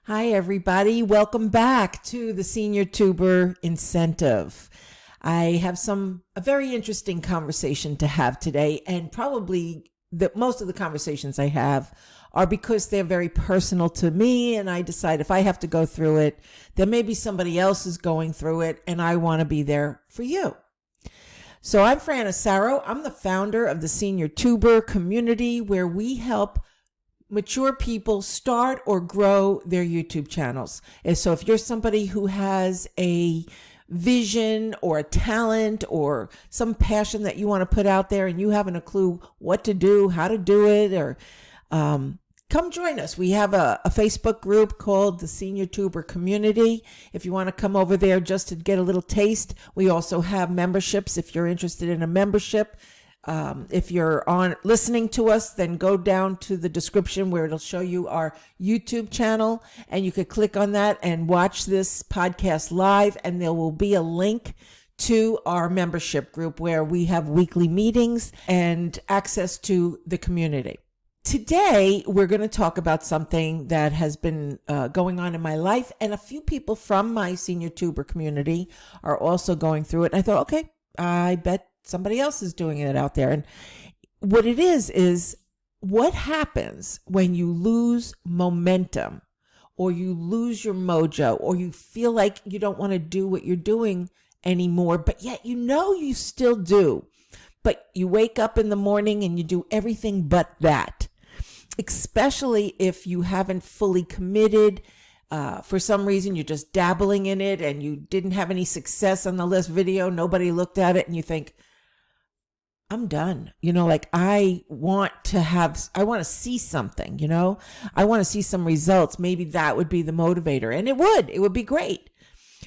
Hi, everybody. Welcome back to the Senior Tuber Incentive. I have a very interesting conversation to have today, and probably most of the conversations I have are because they're very personal to me, and I decide if I have to go through it, then maybe somebody else is going through it, and I want to be there for you. So I'm Fran Asaro. I'm the founder of the Senior Tuber community, where we help mature people start or grow their YouTube channels. And so if you're somebody who has a vision or a talent or some passion that you want to put out there and you haven't a clue what to do, how to do it, or come join us. We have a Facebook group called the Senior Tuber Community. If you want to come over there just to get a little taste, we also have memberships if you're interested in a membership. If you're listening to us, then go down to the description where it'll show you our YouTube channel, and you could click on that and watch this podcast live, and there will be a link to our membership group where we have weekly meetings and access to the community. Today, we're going to talk about something that has been going on in my life, and a few people from my Senior Tuber community are also going through it. And I thought, okay, I bet somebody else is doing it out there. And what it is what happens when you lose momentum or you lose your mojo or you feel like you don't want to do what you're doing anymore, but yet you still do. But you wake up in the morning and you do everything but that, especially if you haven't fully committed. For some reason, you're just dabbling in it and you didn't have any success on the last video. Nobody looked at it and you think, I'm done. I want to see something, I want to see some results. Maybe that would be the motivator, and it would be great.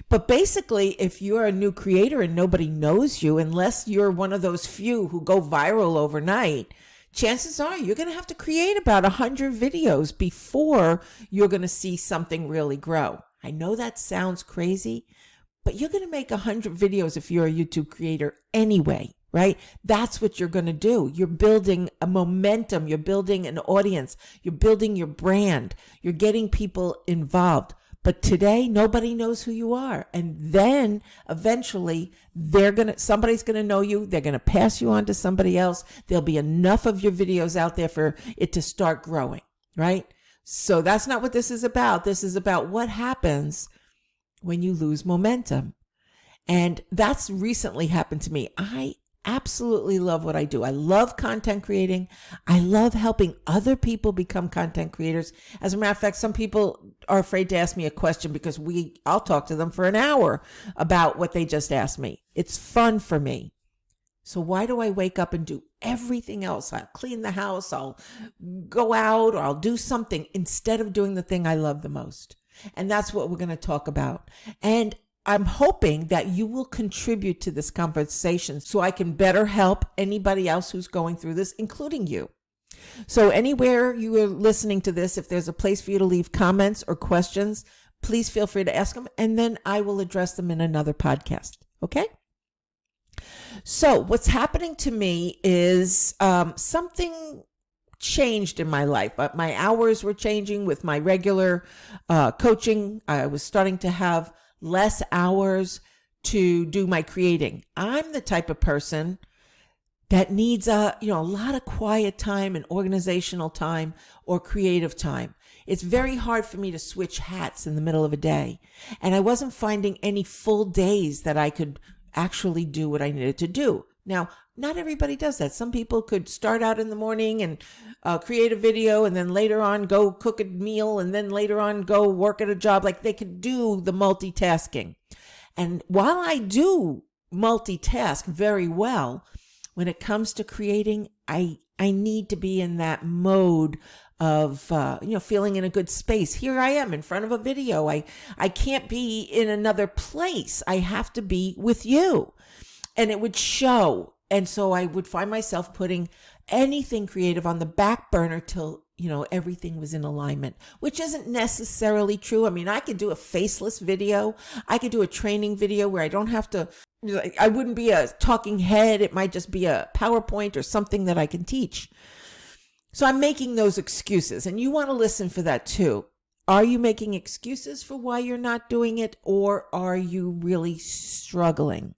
But basically, if you're a new creator and nobody knows you, unless you're one of those few who go viral overnight, chances are you're going to have to create about 100 videos before you're going to see something really grow. I know that sounds crazy, but you're going to make 100 videos if you're a YouTube creator anyway. Right? That's what you're going to do. You're building a momentum. You're building an audience. You're building your brand. You're getting people involved. But today, nobody knows who you are. And then eventually somebody's going to know you. They're going to pass you on to somebody else. There'll be enough of your videos out there for it to start growing. Right? So that's not what this is about. This is about what happens when you lose momentum. And that's recently happened to me. I absolutely love what I do. I love content creating. I love helping other people become content creators. As a matter of fact, some people are afraid to ask me a question because I'll talk to them for an hour about what they just asked me. It's fun for me. So why do I wake up and do everything else? I'll clean the house, I'll go out, or I'll do something instead of doing the thing I love the most. And that's what we're going to talk about. And I'm hoping that you will contribute to this conversation so I can better help anybody else who's going through this, including you. So anywhere you are listening to this, if there's a place for you to leave comments or questions, please feel free to ask them, and then I will address them in another podcast. Okay? So what's happening to me is something changed in my life. My hours were changing with my regular coaching. I was starting to have less hours to do my creating. I'm the type of person that needs a lot of quiet time and organizational time or creative time. It's very hard for me to switch hats in the middle of a day. And I wasn't finding any full days that I could actually do what I needed to do. Now, not everybody does that. Some people could start out in the morning and create a video, and then later on go cook a meal, and then later on go work at a job. Like, they could do the multitasking. And while I do multitask very well, when it comes to creating, I need to be in that mode of feeling in a good space. Here I am in front of a video. I can't be in another place. I have to be with you. And it would show. And so I would find myself putting anything creative on the back burner till, everything was in alignment, which isn't necessarily true. I mean, I could do a faceless video. I could do a training video where I don't have to, I wouldn't be a talking head. It might just be a PowerPoint or something that I can teach. So I'm making those excuses, and you want to listen for that too. Are you making excuses for why you're not doing it, or are you really struggling?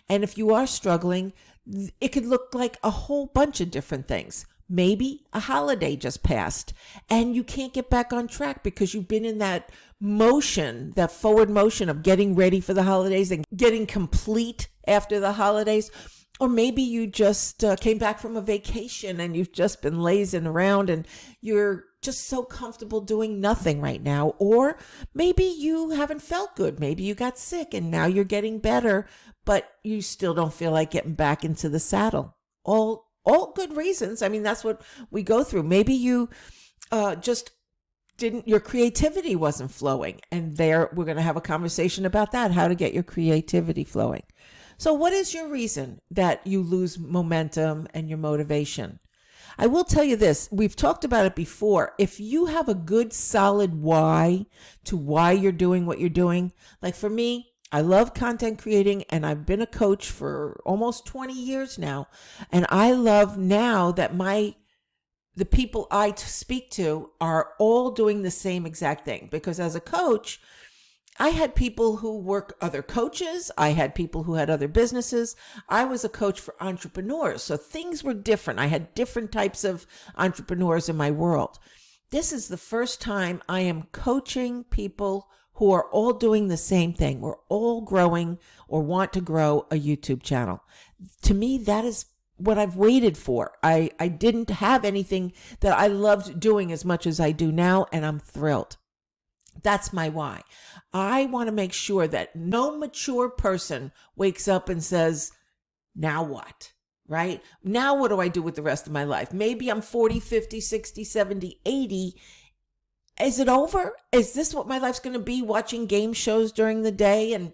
And if you are struggling, it could look like a whole bunch of different things. Maybe a holiday just passed and you can't get back on track because you've been in that motion, that forward motion of getting ready for the holidays and getting complete after the holidays. Or maybe you just came back from a vacation and you've just been lazing around and you're just so comfortable doing nothing right now. Or maybe you haven't felt good. Maybe you got sick and now you're getting better, but you still don't feel like getting back into the saddle. All good reasons. I mean, that's what we go through. Maybe you just your creativity wasn't flowing. And we're going to have a conversation about that, how to get your creativity flowing. So what is your reason that you lose momentum and your motivation? I will tell you this. We've talked about it before. If you have a good, solid why to why you're doing what you're doing, like for me, I love content creating and I've been a coach for almost 20 years now. And I love now that the people I speak to are all doing the same exact thing. Because as a coach, I had people who work other coaches. I had people who had other businesses. I was a coach for entrepreneurs. So things were different. I had different types of entrepreneurs in my world. This is the first time I am coaching people who are all doing the same thing. We're all growing or want to grow a YouTube channel. To me, that is what I've waited for. I didn't have anything that I loved doing as much as I do now, and I'm thrilled. That's my why. I want to make sure that no mature person wakes up and says, now what? Right? Now what do I do with the rest of my life? Maybe I'm 40, 50, 60, 70, 80. Is it over? Is this what my life's going to be, watching game shows during the day and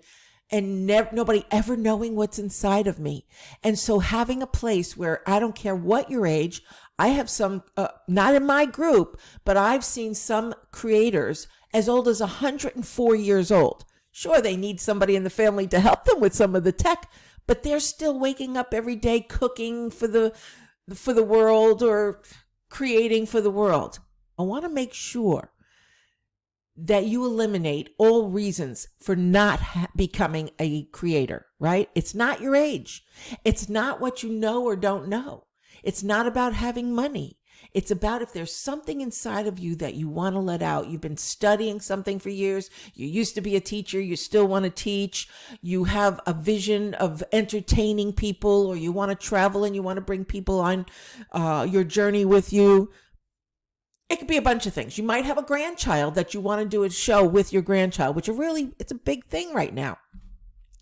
nobody ever knowing what's inside of me? And so having a place where I don't care what your age, I have some, not in my group, but I've seen some creators as old as 104 years old. Sure, they need somebody in the family to help them with some of the tech, but they're still waking up every day cooking for the world or creating for the world. I want to make sure that you eliminate all reasons for not becoming a creator, right? It's not your age. It's not what you know or don't know. It's not about having money. It's about if there's something inside of you that you want to let out. You've been studying something for years. You used to be a teacher. You still want to teach. You have a vision of entertaining people, or you want to travel and you want to bring people on your journey with you. It could be a bunch of things. You might have a grandchild that you want to do a show with your grandchild, which it's a big thing right now.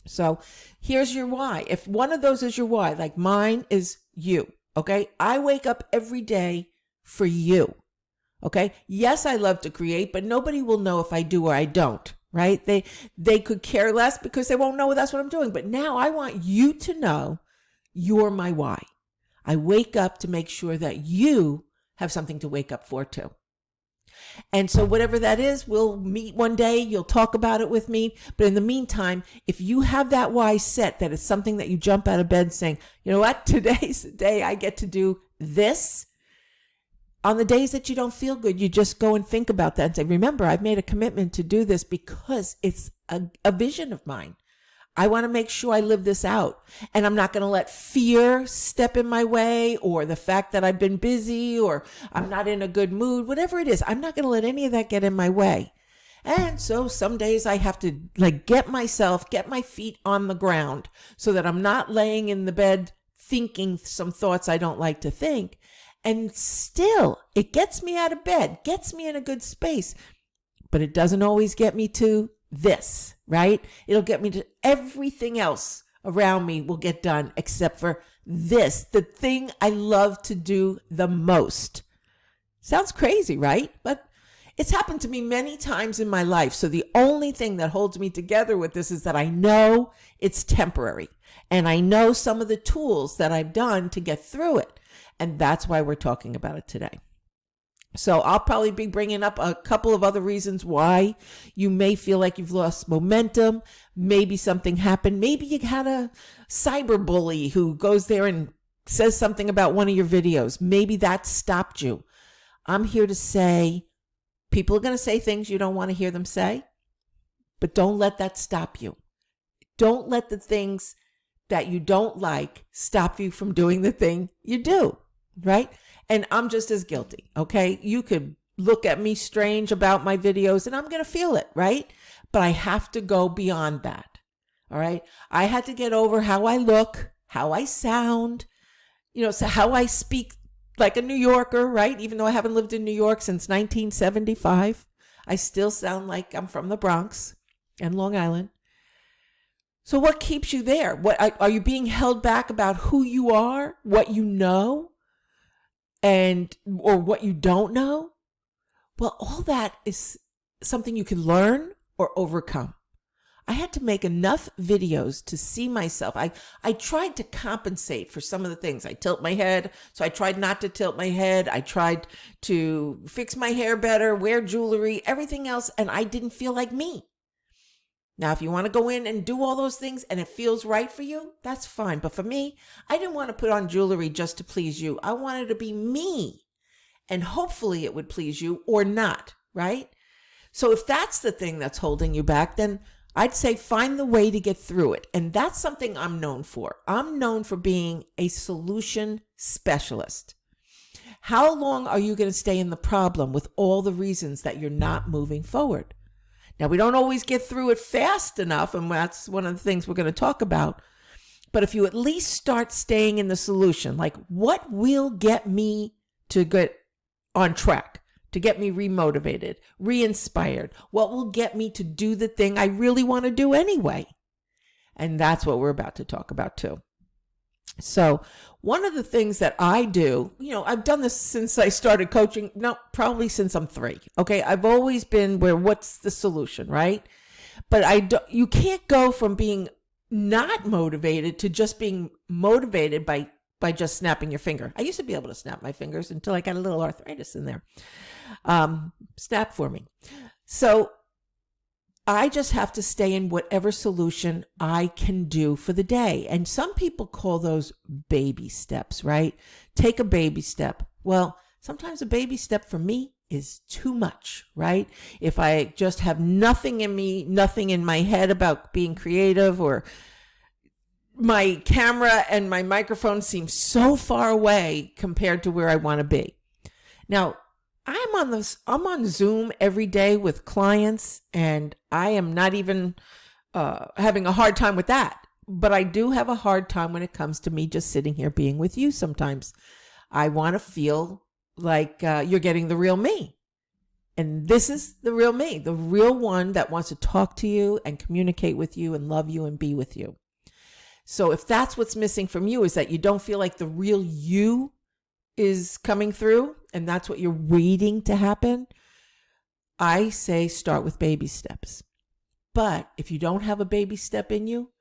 So here's your why. If one of those is your why, like mine is you. Okay. I wake up every day for you. Okay. Yes, I love to create, but nobody will know if I do or I don't, right? They could care less because they won't know that's what I'm doing. But now I want you to know you're my why. I wake up to make sure that you have something to wake up for too. And so whatever that is, we'll meet one day. You'll talk about it with me. But in the meantime, if you have that why set, that it's something that you jump out of bed saying, you know what, today's the day I get to do this. On the days that you don't feel good, you just go and think about that and say, remember, I've made a commitment to do this because it's a vision of mine. I want to make sure I live this out, and I'm not going to let fear step in my way, or the fact that I've been busy, or I'm not in a good mood, whatever it is. I'm not going to let any of that get in my way. And so some days I have to get my feet on the ground so that I'm not laying in the bed thinking some thoughts I don't like to think. And still, it gets me out of bed, gets me in a good space, but it doesn't always get me to this, right? It'll get me to everything else around me will get done except for this, the thing I love to do the most. Sounds crazy, right? But it's happened to me many times in my life. So the only thing that holds me together with this is that I know it's temporary, and I know some of the tools that I've done to get through it. And that's why we're talking about it today. So I'll probably be bringing up a couple of other reasons why you may feel like you've lost momentum. Maybe something happened. Maybe you had a cyberbully who goes there and says something about one of your videos. Maybe that stopped you. I'm here to say, People are going to say things you don't want to hear them say, but don't let that stop you. Don't let the things that you don't like stop you from doing the thing you do, right? And I'm just as guilty, okay? You could look at me strange about my videos and I'm going to feel it, right? But I have to go beyond that, all right? I had to get over how I look, how I sound, so how I speak like a New Yorker, right? Even though I haven't lived in New York since 1975, I still sound like I'm from the Bronx and Long Island. So what keeps you there? What are you being held back about who you are, what you know, or what you don't know? Well, all that is something you can learn or overcome. I had to make enough videos to see myself. I tried to compensate for some of the things. I tilt my head, so I tried not to tilt my head. I tried to fix my hair better, wear jewelry, everything else, and I didn't feel like me. Now, if you want to go in and do all those things and it feels right for you, that's fine. But for me, I didn't want to put on jewelry just to please you. I wanted to be me, and hopefully it would please you or not, right? So if that's the thing that's holding you back, then I'd say find the way to get through it. And that's something I'm known for. I'm known for being a solution specialist. How long are you going to stay in the problem with all the reasons that you're not moving forward? Now, we don't always get through it fast enough, and that's one of the things we're going to talk about. But if you at least start staying in the solution, like what will get me to get on track, to get me remotivated, re-inspired, what will get me to do the thing I really want to do anyway? And that's what we're about to talk about too. So one of the things that I do, I've done this since I started coaching, probably since I'm 3. Okay. I've always been what's the solution, right? But you can't go from being not motivated to just being motivated by just snapping your finger. I used to be able to snap my fingers until I got a little arthritis in there. Snap for me. So I just have to stay in whatever solution I can do for the day. And some people call those baby steps, right? Take a baby step. Well, sometimes a baby step for me is too much, right? If I just have nothing in me, nothing in my head about being creative, or my camera and my microphone seem so far away compared to where I want to be. Now, I'm on Zoom every day with clients, and I am not even having a hard time with that. But I do have a hard time when it comes to me just sitting here being with you sometimes. I want to feel like you're getting the real me. And this is the real me, the real one that wants to talk to you and communicate with you and love you and be with you. So if that's what's missing from you, is that you don't feel like the real you is coming through, and that's what you're waiting to happen, I say start with baby steps. But if you don't have a baby step in you,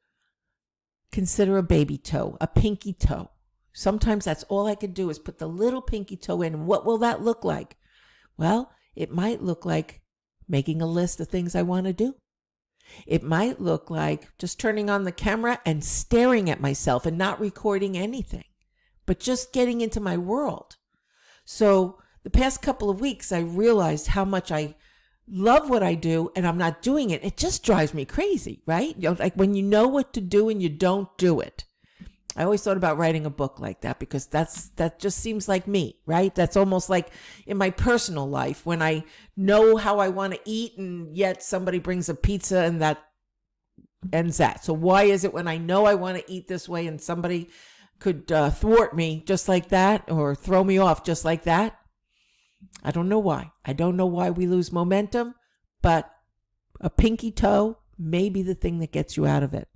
consider a baby toe, a pinky toe. Sometimes that's all I could do is put the little pinky toe in. What will that look like? Well, it might look like making a list of things I want to do. It might look like just turning on the camera and staring at myself and not recording anything, but just getting into my world. So the past couple of weeks, I realized how much I love what I do and I'm not doing it. It just drives me crazy, right? Like when you know what to do and you don't do it. I always thought about writing a book like that because that just seems like me, right? That's almost like in my personal life when I know how I want to eat and yet somebody brings a pizza and that ends that. So why is it when I know I want to eat this way and somebody could thwart me just like that or throw me off just like that? I don't know why. I don't know why we lose momentum, but a pinky toe may be the thing that gets you out of it.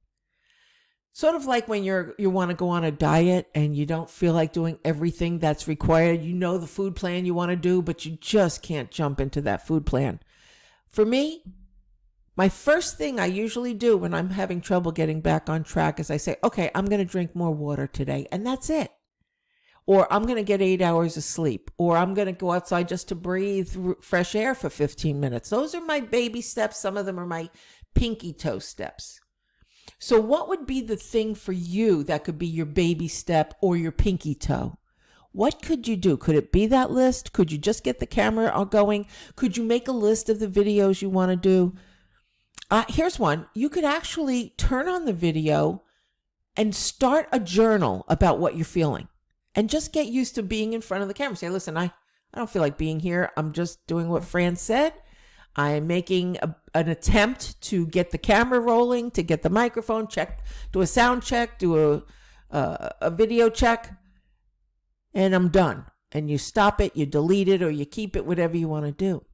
Sort of like when you want to go on a diet and you don't feel like doing everything that's required. You know the food plan you want to do, but you just can't jump into that food plan. For me, my first thing I usually do when I'm having trouble getting back on track is I say, okay, I'm going to drink more water today, and that's it. Or I'm going to get 8 hours of sleep. Or I'm going to go outside just to breathe fresh air for 15 minutes. Those are my baby steps. Some of them are my pinky toe steps. So what would be the thing for you that could be your baby step or your pinky toe? What could you do? Could it be that list? Could you just get the camera going? Could you make a list of the videos you want to do? Here's one. You could actually turn on the video and start a journal about what you're feeling and just get used to being in front of the camera. Say, listen, I don't feel like being here. I'm just doing what Fran said. I'm making an attempt to get the camera rolling, to get the microphone checked, do a sound check, do a video check, and I'm done. And you stop it, you delete it, or you keep it, whatever you want to do.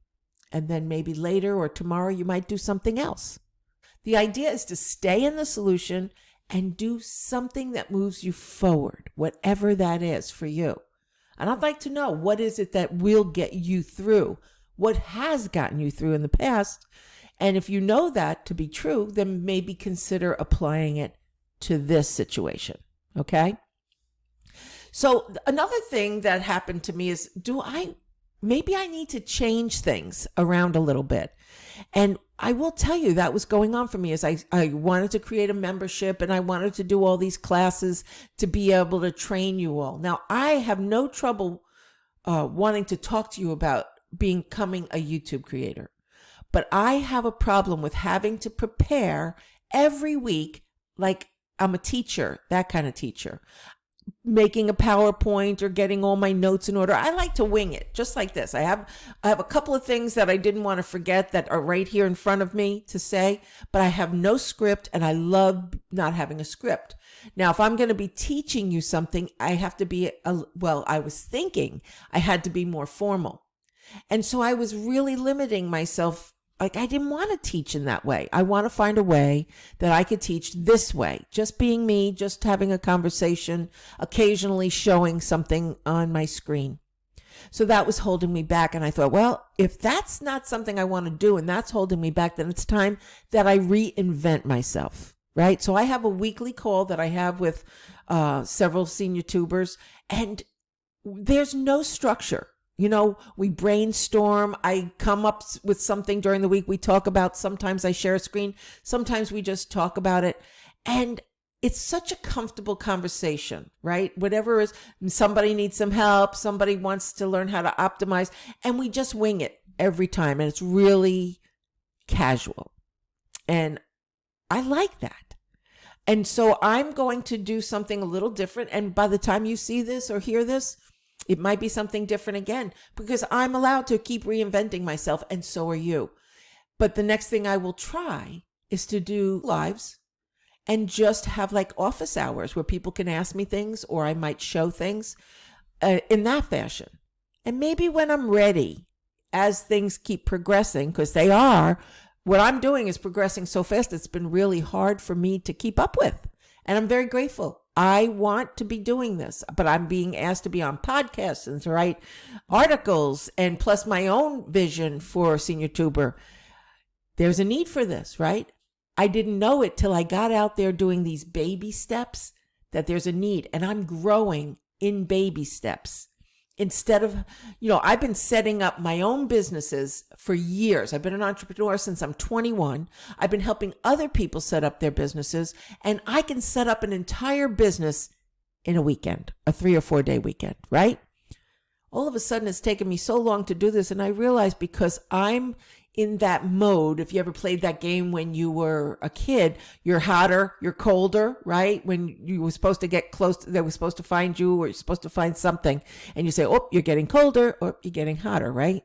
And then maybe later or tomorrow you might do something else. The idea is to stay in the solution and do something that moves you forward, whatever that is for you. And I'd like to know, what is it that will get you through? What has gotten you through in the past? And if you know that to be true, then maybe consider applying it to this situation. Okay? So another thing that happened to me is, maybe I need to change things around a little bit. And I will tell you that was going on for me as I wanted to create a membership and I wanted to do all these classes to be able to train you all. Now, I have no trouble wanting to talk to you about becoming a YouTube creator, but I have a problem with having to prepare every week like I'm a teacher, that kind of teacher. Making a PowerPoint or getting all my notes in order. I like to wing it, just like this. I have a couple of things that I didn't want to forget that are right here in front of me to say, but I have no script, and I love not having a script. Now, if I'm going to be teaching you something, I have to be, I was thinking I had to be more formal. And so I was really limiting myself. Like, I didn't want to teach in that way. I want to find a way that I could teach this way, just being me, just having a conversation, occasionally showing something on my screen. So that was holding me back. And I thought, well, if that's not something I want to do and that's holding me back, then it's time that I reinvent myself, right? So I have a weekly call that I have with several senior tubers, and there's no structure. You know, we brainstorm. I come up with something during the week we talk about. Sometimes I share a screen. Sometimes we just talk about it. And it's such a comfortable conversation, right? Whatever is, somebody needs some help. Somebody wants to learn how to optimize. And we just wing it every time. And it's really casual. And I like that. And so I'm going to do something a little different. And by the time you see this or hear this, it might be something different again, because I'm allowed to keep reinventing myself, and so are you. But the next thing I will try is to do lives and just have like office hours where people can ask me things, or I might show things in that fashion. And maybe when I'm ready, as things keep progressing, because they are, what I'm doing is progressing so fast, it's been really hard for me to keep up with. And I'm very grateful. I want to be doing this, but I'm being asked to be on podcasts and to write articles, and plus my own vision for Senior Tuber. There's a need for this, right? I didn't know it till I got out there doing these baby steps, that there's a need, and I'm growing in baby steps. Instead of, I've been setting up my own businesses for years. I've been an entrepreneur since I'm 21. I've been helping other people set up their businesses, and I can set up an entire business in a weekend, a 3 or 4 day weekend, right? All of a sudden, it's taken me so long to do this, and I realized because I'm in that mode. If you ever played that game when you were a kid, you're hotter, you're colder, right? When you were supposed to get close, they were supposed to find you, or you're supposed to find something, and you say, oh, you're getting colder, or you're getting hotter, right?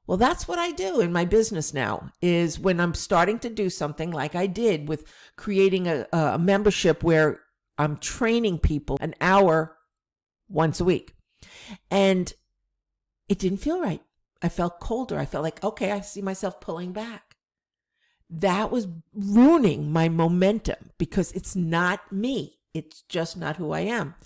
Well, that's what I do in my business now, is when I'm starting to do something like I did with creating a membership where I'm training people an hour once a week. And it didn't feel right. I felt colder. I felt like, okay, I see myself pulling back. That was ruining my momentum because it's not me. It's just not who I am.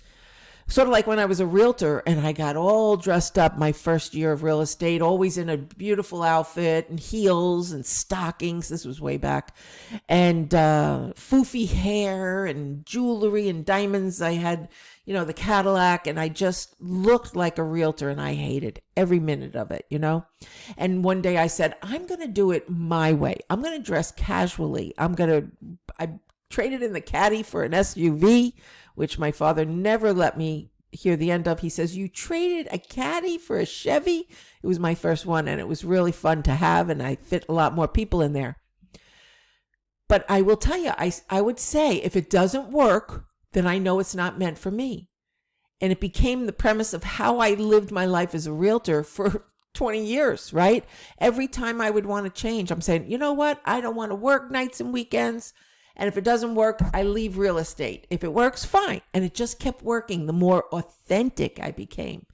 Sort of like when I was a realtor and I got all dressed up my first year of real estate, always in a beautiful outfit and heels and stockings. This was way back. And foofy hair and jewelry and diamonds. I had, the Cadillac, and I just looked like a realtor, and I hated every minute of it, And one day I said, I'm going to do it my way. I'm going to dress casually. I traded in the Caddy for an SUV, which my father never let me hear the end of. He says, you traded a Caddy for a Chevy? It was my first one, and it was really fun to have, and I fit a lot more people in there. But I will tell you, I would say if it doesn't work, then I know it's not meant for me. And it became the premise of how I lived my life as a realtor for 20 years, right? Every time I would want to change, I'm saying, you know what? I don't want to work nights and weekends. And if it doesn't work, I leave real estate. If it works, fine. And it just kept working. The more authentic I became.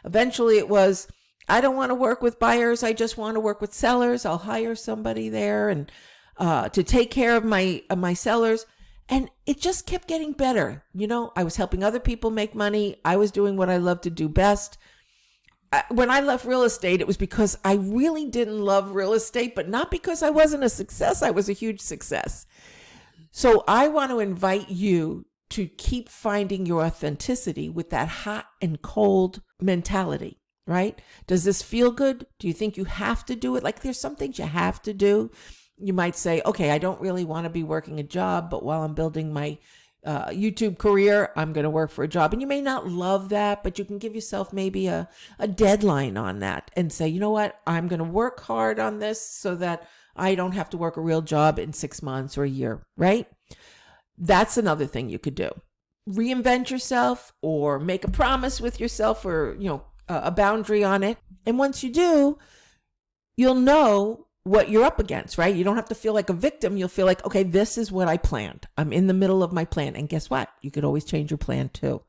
Eventually it was, I don't want to work with buyers. I just want to work with sellers. I'll hire somebody there and to take care of my sellers. And it just kept getting better. You know, I was helping other people make money. I was doing what I love to do best. When I left real estate, it was because I really didn't love real estate, but not because I wasn't a success. I was a huge success. So I want to invite you to keep finding your authenticity with that hot and cold mentality, right? Does this feel good? Do you think you have to do it? Like there's some things you have to do. You might say, okay, I don't really want to be working a job, but while I'm building my YouTube career, I'm going to work for a job. And you may not love that, but you can give yourself maybe a deadline on that and say, you know what, I'm going to work hard on this so that I don't have to work a real job in 6 months or a year, right? That's another thing you could do. Reinvent yourself or make a promise with yourself or, a boundary on it. And once you do, you'll know what you're up against, right? You don't have to feel like a victim. You'll feel like, okay, this is what I planned. I'm in the middle of my plan. And guess what? You could always change your plan too.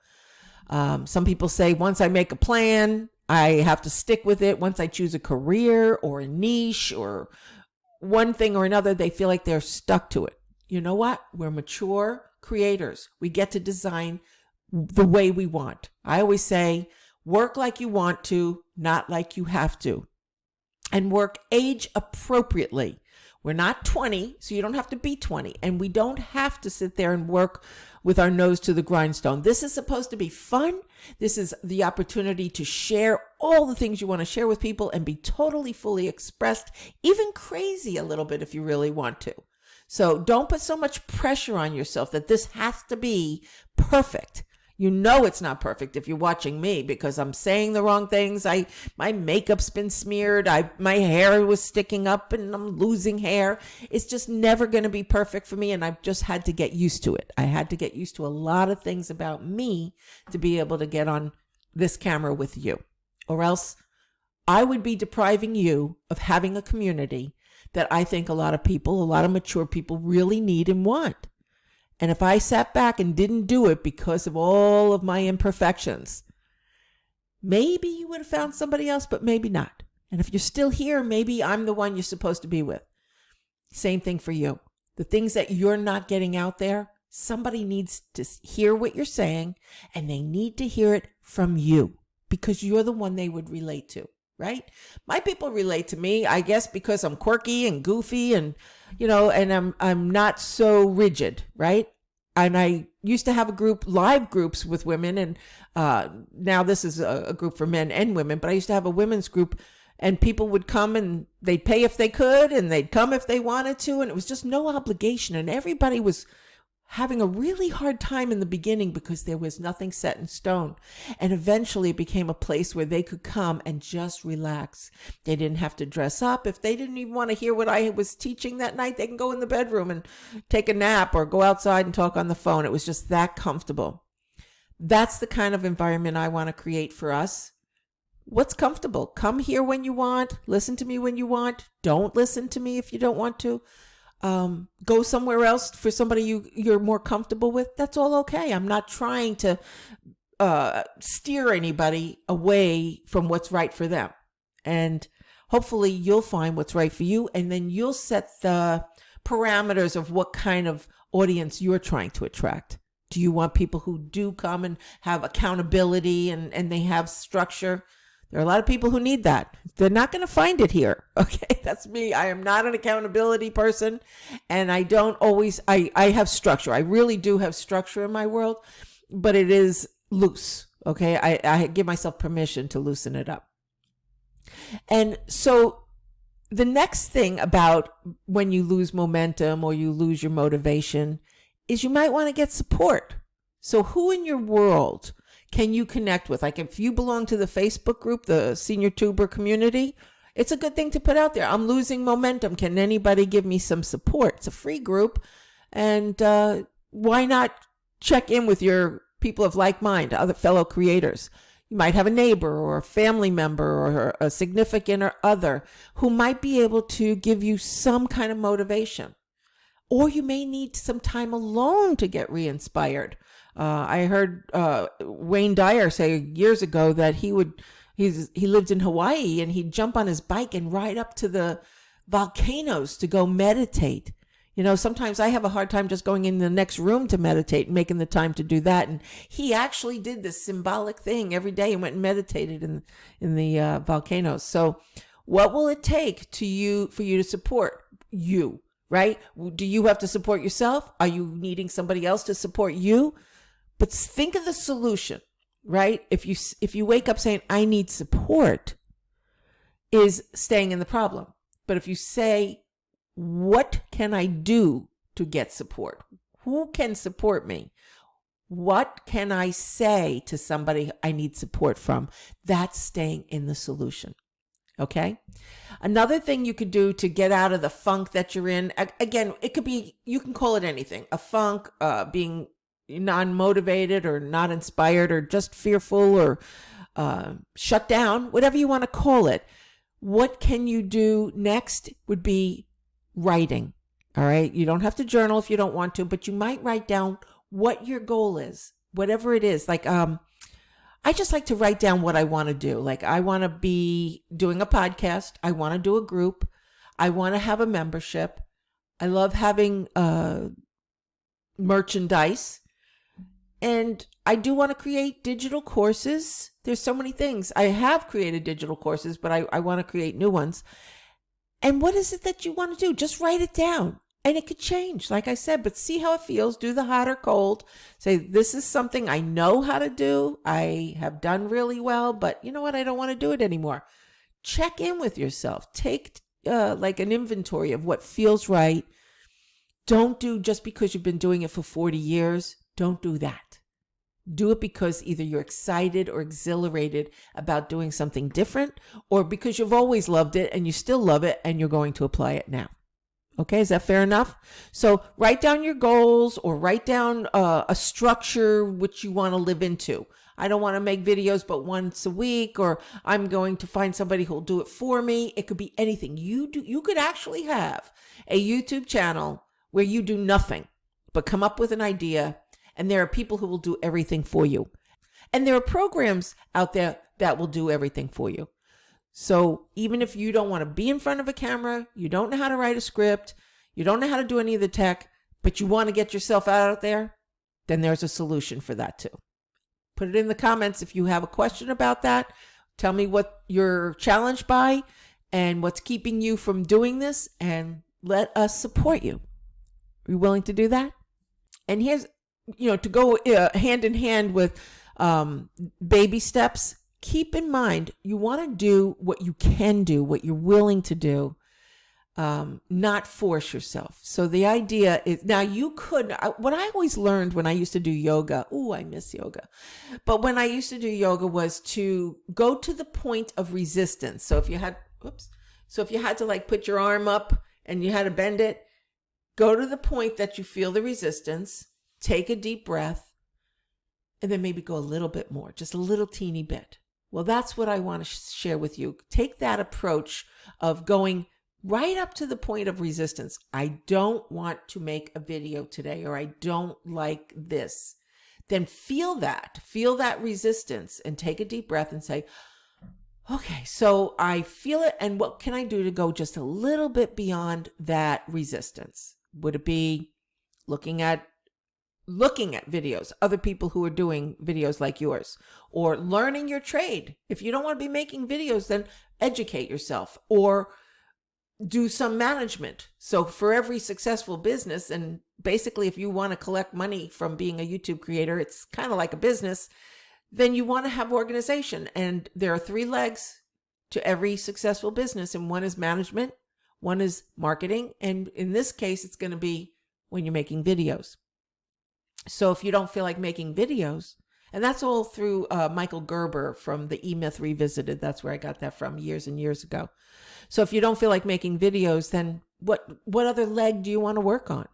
Some people say, once I make a plan, I have to stick with it. Once I choose a career or a niche or one thing or another, they feel like they're stuck to it. You know what? We're mature creators. We get to design the way we want. I always say, work like you want to, not like you have to. And work age appropriately. We're not 20, so you don't have to be 20. And we don't have to sit there and work with our nose to the grindstone. This is supposed to be fun. This is the opportunity to share all the things you want to share with people and be totally, fully expressed, even crazy a little bit if you really want to. So don't put so much pressure on yourself that this has to be perfect. You know it's not perfect if you're watching me because I'm saying the wrong things. My makeup's been smeared. My hair was sticking up and I'm losing hair. It's just never going to be perfect for me. And I've just had to get used to it. I had to get used to a lot of things about me to be able to get on this camera with you. Or else I would be depriving you of having a community that I think a lot of mature people really need and want. And if I sat back and didn't do it because of all of my imperfections, maybe you would have found somebody else, but maybe not. And if you're still here, maybe I'm the one you're supposed to be with. Same thing for you. The things that you're not getting out there, somebody needs to hear what you're saying, and they need to hear it from you because you're the one they would relate to, right? My people relate to me, I guess, because I'm quirky and goofy and and I'm not so rigid, right? And I used to have live groups with women, and now this is a group for men and women, but I used to have a women's group, and people would come and they'd pay if they could, and they'd come if they wanted to, and it was just no obligation, and everybody was having a really hard time in the beginning because there was nothing set in stone. And eventually it became a place where they could come and just relax. They didn't have to dress up. If they didn't even want to hear what I was teaching that night, they can go in the bedroom and take a nap or go outside and talk on the phone. It was just that comfortable. That's the kind of environment I want to create for us. What's comfortable? Come here when you want. Listen to me when you want. Don't listen to me if you don't want to. Go somewhere else for somebody you're more comfortable with. That's all okay. I'm not trying to steer anybody away from what's right for them. And hopefully you'll find what's right for you, and then you'll set the parameters of what kind of audience you're trying to attract. Do you want people who do come and have accountability and they have structure? There are a lot of people who need that. They're not going to find it here. Okay, that's me. I am not an accountability person, and I don't always, I have structure. I really do have structure in my world, but it is loose. Okay, I give myself permission to loosen it up. And so the next thing about when you lose momentum or you lose your motivation is you might want to get support. So who in your world can you connect with? Like if you belong to the Facebook group, the Senior Tuber community, it's a good thing to put out there. I'm losing momentum. Can anybody give me some support? It's a free group. And why not check in with your people of like mind, other fellow creators? You might have a neighbor or a family member or a significant or other who might be able to give you some kind of motivation. Or you may need some time alone to get re-inspired. I heard Wayne Dyer say years ago that he lived in Hawaii and he'd jump on his bike and ride up to the volcanoes to go meditate. You know, sometimes I have a hard time just going in the next room to meditate and making the time to do that. And he actually did this symbolic thing every day and went and meditated in the volcanoes. So what will it take for you to support you, right? Do you have to support yourself? Are you needing somebody else to support you? But think of the solution, right? If you wake up saying, I need support, is staying in the problem. But if you say, what can I do to get support? Who can support me? What can I say to somebody I need support from? That's staying in the solution. Okay? Another thing you could do to get out of the funk that you're in, again, it could be, you can call it anything. A funk, being non-motivated or not inspired or just fearful or shut down, whatever you want to call it. What can you do next would be writing. All right. You don't have to journal if you don't want to, but you might write down what your goal is, whatever it is. Like, I just like to write down what I want to do. Like, I want to be doing a podcast. I want to do a group. I want to have a membership. I love having merchandise. And I do want to create digital courses. There's so many things. I have created digital courses, but I want to create new ones. And what is it that you want to do? Just write it down. And it could change, like I said, but see how it feels. Do the hot or cold. Say, this is something I know how to do. I have done really well, but you know what? I don't want to do it anymore. Check in with yourself. Take like an inventory of what feels right. Don't do just because you've been doing it for 40 years. Don't do that. Do it because either you're excited or exhilarated about doing something different, or because you've always loved it and you still love it and you're going to apply it now. Okay, is that fair enough? So write down your goals or write down a structure which you want to live into. I don't want to make videos but once a week, or I'm going to find somebody who'll do it for me. It could be anything. You could actually have a YouTube channel where you do nothing but come up with an idea, and there are people who will do everything for you. And there are programs out there that will do everything for you. So even if you don't want to be in front of a camera, you don't know how to write a script, you don't know how to do any of the tech, but you want to get yourself out there, then there's a solution for that too. Put it in the comments if you have a question about that. Tell me what you're challenged by and what's keeping you from doing this, and let us support you. Are you willing to do that? And here's, to go hand in hand with baby steps. Keep in mind, you want to do what you can do, what you're willing to do, not force yourself. So the idea is, now you could, what I always learned when I used to do yoga, I miss yoga. But when I used to do yoga was to go to the point of resistance. So if you had to like put your arm up and you had to bend it, go to the point that you feel the resistance, take a deep breath, and then maybe go a little bit more, just a little teeny bit. Well, that's what I want to share with you. Take that approach of going right up to the point of resistance. I don't want to make a video today, or I don't like this. Then feel that resistance, and take a deep breath and say, okay, so I feel it, and what can I do to go just a little bit beyond that resistance? Would it be looking at videos, other people who are doing videos like yours, or learning your trade? If you don't want to be making videos, then educate yourself or do some management. So for every successful business, and basically if you want to collect money from being a YouTube creator, it's kind of like a business, then you want to have organization. And there are 3 legs to every successful business. And one is management, one is marketing. And in this case, it's going to be when you're making videos. So if you don't feel like making videos, And that's all through Michael Gerber from the E-Myth Revisited. That's where I got that from years and years ago. So if you don't feel like making videos, then what other leg do you want to work on?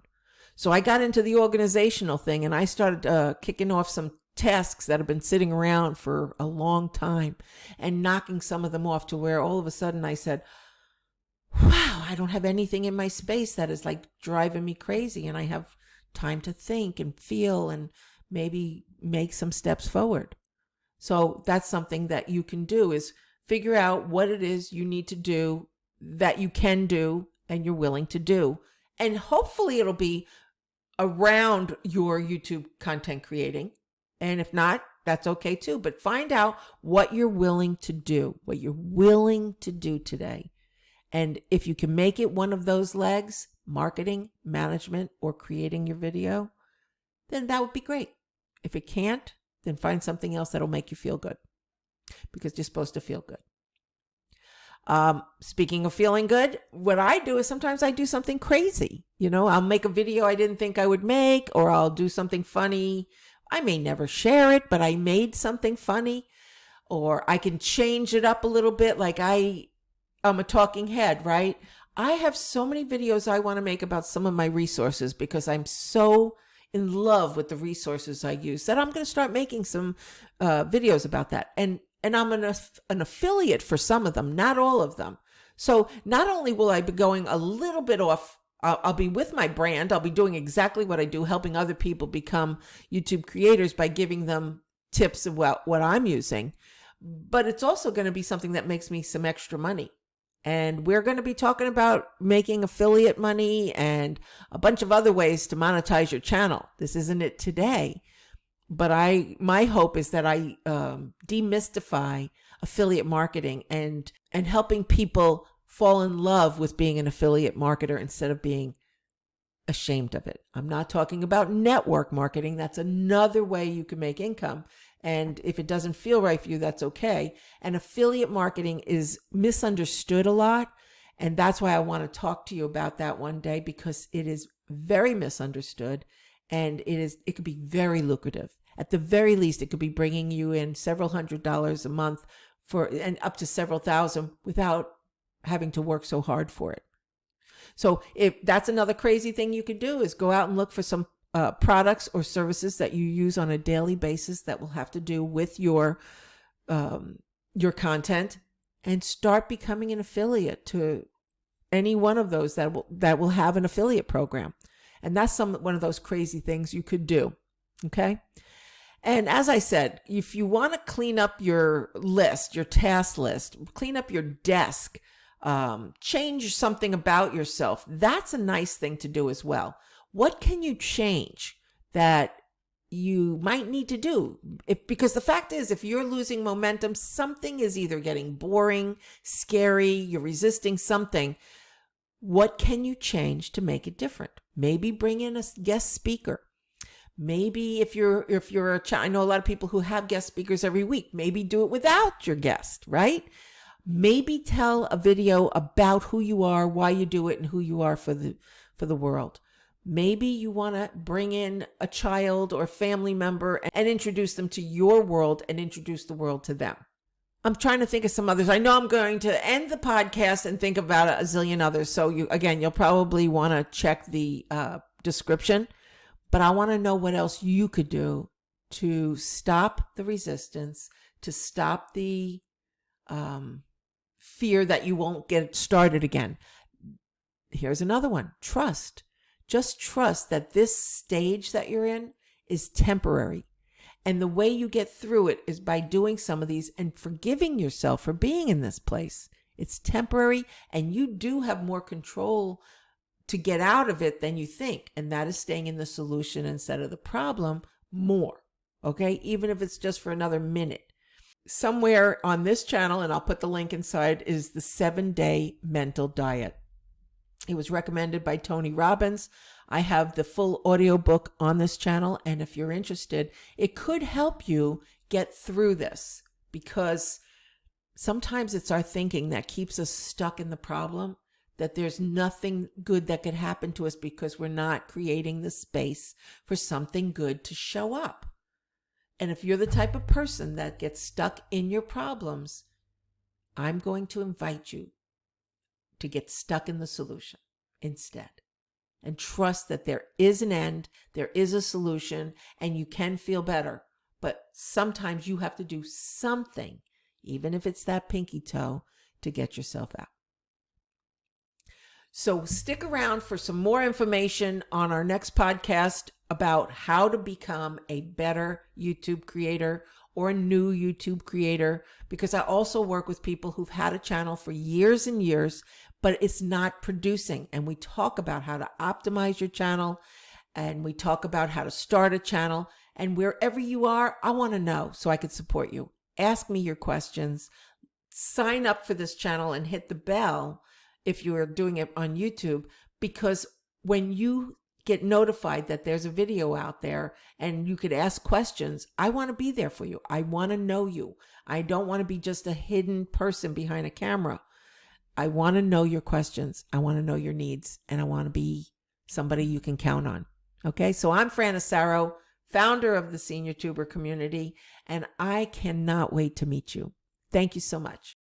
So I got into the organizational thing, and I started kicking off some tasks that have been sitting around for a long time and knocking some of them off to where all of a sudden I said, wow, I don't have anything in my space that is like driving me crazy, and I have time to think and feel and maybe make some steps forward. So that's something that you can do, is figure out what it is you need to do, that you can do and you're willing to do. And hopefully it'll be around your YouTube content creating. And if not, that's okay too. But find out what you're willing to do, what you're willing to do today. And if you can make it one of those legs, marketing, management, or creating your video, then that would be great. If it can't, then find something else that'll make you feel good, because you're supposed to feel good. Speaking of feeling good, what I do is sometimes I do something crazy. I'll make a video I didn't think I would make, or I'll do something funny. I may never share it, but I made something funny, or I can change it up a little bit. Like I'm a talking head, right? I have so many videos I want to make about some of my resources, because I'm so in love with the resources I use that I'm going to start making some videos about that. And I'm an affiliate for some of them, not all of them. So not only will I be going a little bit off, I'll be with my brand. I'll be doing exactly what I do, helping other people become YouTube creators by giving them tips about what I'm using. But it's also going to be something that makes me some extra money. And we're going to be talking about making affiliate money and a bunch of other ways to monetize your channel. This isn't it today. But my hope is that I demystify affiliate marketing and helping people fall in love with being an affiliate marketer instead of being ashamed of it. I'm not talking about network marketing. That's another way you can make income. And if it doesn't feel right for you, that's okay. And affiliate marketing is misunderstood a lot. And that's why I want to talk to you about that one day, because it is very misunderstood. And it could be very lucrative. At the very least, it could be bringing you in several $100s a month and up to several thousand without having to work so hard for it. So if that's another crazy thing you could do, is go out and look for some products or services that you use on a daily basis that will have to do with your content, and start becoming an affiliate to any one of those that will have an affiliate program. And that's one of those crazy things you could do. Okay. And as I said, if you want to clean up your list, your task list, clean up your desk, change something about yourself, that's a nice thing to do as well. What can you change that you might need to do? Because the fact is, if you're losing momentum, something is either getting boring, scary, you're resisting something. What can you change to make it different? Maybe bring in a guest speaker. Maybe if you're I know a lot of people who have guest speakers every week. Maybe do it without your guest, right? Maybe tell a video about who you are, why you do it, and who you are for the world. Maybe you want to bring in a child or family member and introduce them to your world and introduce the world to them. I'm trying to think of some others. I know I'm going to end the podcast and think about a zillion others. So you'll probably want to check the description, but I want to know what else you could do to stop the resistance, to stop the fear that you won't get started again. Here's another one. Trust. Just trust that this stage that you're in is temporary. And the way you get through it is by doing some of these and forgiving yourself for being in this place. It's temporary, and you do have more control to get out of it than you think. And that is staying in the solution instead of the problem more. Okay? Even if it's just for another minute. Somewhere on this channel, and I'll put the link inside, is the 7-day mental diet. It was recommended by Tony Robbins. I have the full audiobook on this channel, and if you're interested, it could help you get through this, because sometimes it's our thinking that keeps us stuck in the problem, that there's nothing good that could happen to us because we're not creating the space for something good to show up. And if you're the type of person that gets stuck in your problems, I'm going to invite you to get stuck in the solution instead. And trust that there is an end, there is a solution, and you can feel better. But sometimes you have to do something, even if it's that pinky toe, to get yourself out. So stick around for some more information on our next podcast about how to become a better YouTube creator or a new YouTube creator, because I also work with people who've had a channel for years and years, but it's not producing. And we talk about how to optimize your channel, and we talk about how to start a channel. And wherever you are, I want to know so I can support you. Ask me your questions. Sign up for this channel and hit the bell if you are doing it on YouTube, because when you get notified that there's a video out there and you could ask questions, I want to be there for you. I want to know you. I don't want to be just a hidden person behind a camera. I want to know your questions. I want to know your needs, and I want to be somebody you can count on. Okay, so I'm Fran Asaro, founder of the Senior Tuber community, and I cannot wait to meet you. Thank you so much.